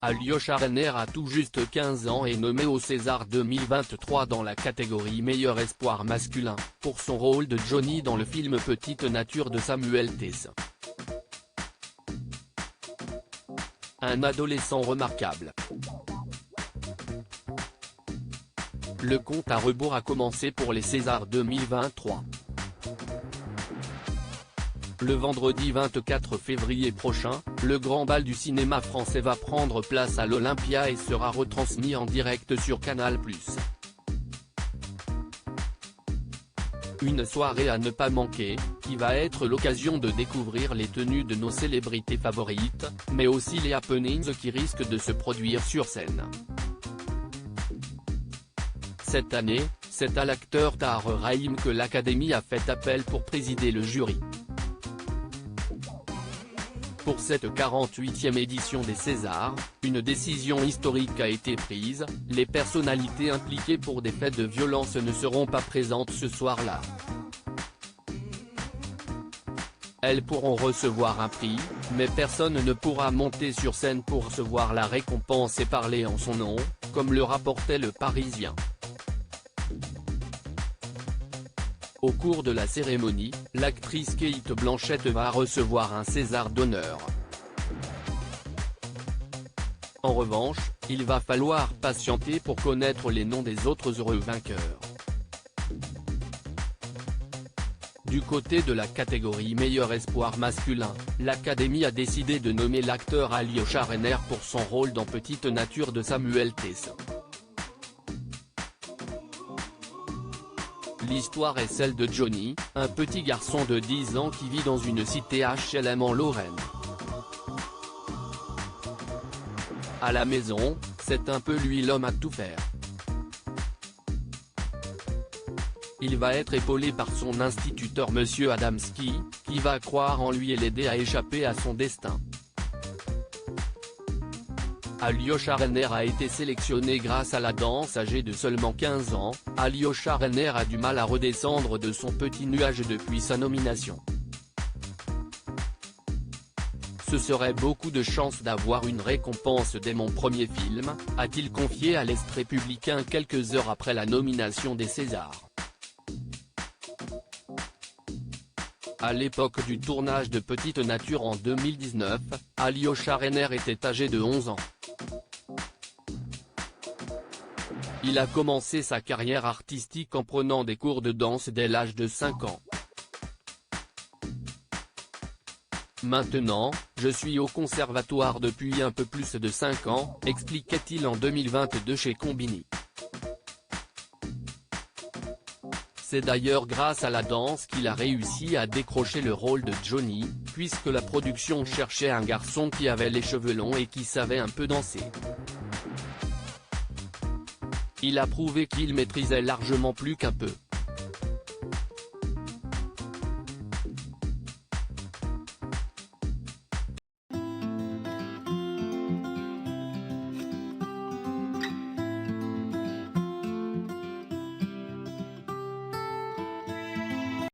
Alyosha Reiner a tout juste 15 ans et nommé au César 2023 dans la catégorie meilleur espoir masculin, pour son rôle de Johnny dans le film Petite Nature de Samuel Tess. Un adolescent remarquable. Le compte à rebours a commencé pour les Césars 2023. Le vendredi 24 février prochain, le grand bal du cinéma français va prendre place à l'Olympia et sera retransmis en direct sur Canal+. Une soirée à ne pas manquer, qui va être l'occasion de découvrir les tenues de nos célébrités favorites, mais aussi les happenings qui risquent de se produire sur scène. Cette année, c'est à l'acteur Tahar Rahim que l'Académie a fait appel pour présider le jury. Pour cette 48e édition des Césars, une décision historique a été prise, les personnalités impliquées pour des faits de violence ne seront pas présentes ce soir-là. Elles pourront recevoir un prix, mais personne ne pourra monter sur scène pour recevoir la récompense et parler en son nom, comme le rapportait Le Parisien. Au cours de la cérémonie, l'actrice Cate Blanchett va recevoir un César d'honneur. En revanche, il va falloir patienter pour connaître les noms des autres heureux vainqueurs. Du côté de la catégorie meilleur espoir masculin, l'Académie a décidé de nommer l'acteur Alyosha Reiner pour son rôle dans Petite Nature de Samuel Tess. L'histoire est celle de Johnny, un petit garçon de 10 ans qui vit dans une cité HLM en Lorraine. À la maison, c'est un peu lui l'homme à tout faire. Il va être épaulé par son instituteur Monsieur Adamski, qui va croire en lui et l'aider à échapper à son destin. Alyosha Reiner a été sélectionné grâce à la danse. Âgé de seulement 15 ans, Alyosha Reiner a du mal à redescendre de son petit nuage depuis sa nomination. Ce serait beaucoup de chance d'avoir une récompense dès mon premier film, a-t-il confié à l'Est républicain quelques heures après la nomination des Césars. À l'époque du tournage de Petite Nature en 2019, Alyosha Reiner était âgé de 11 ans. Il a commencé sa carrière artistique en prenant des cours de danse dès l'âge de 5 ans. Maintenant, je suis au conservatoire depuis un peu plus de 5 ans, expliquait-il en 2022 chez Combini. C'est d'ailleurs grâce à la danse qu'il a réussi à décrocher le rôle de Johnny, puisque la production cherchait un garçon qui avait les cheveux longs et qui savait un peu danser. Il a prouvé qu'il maîtrisait largement plus qu'un peu.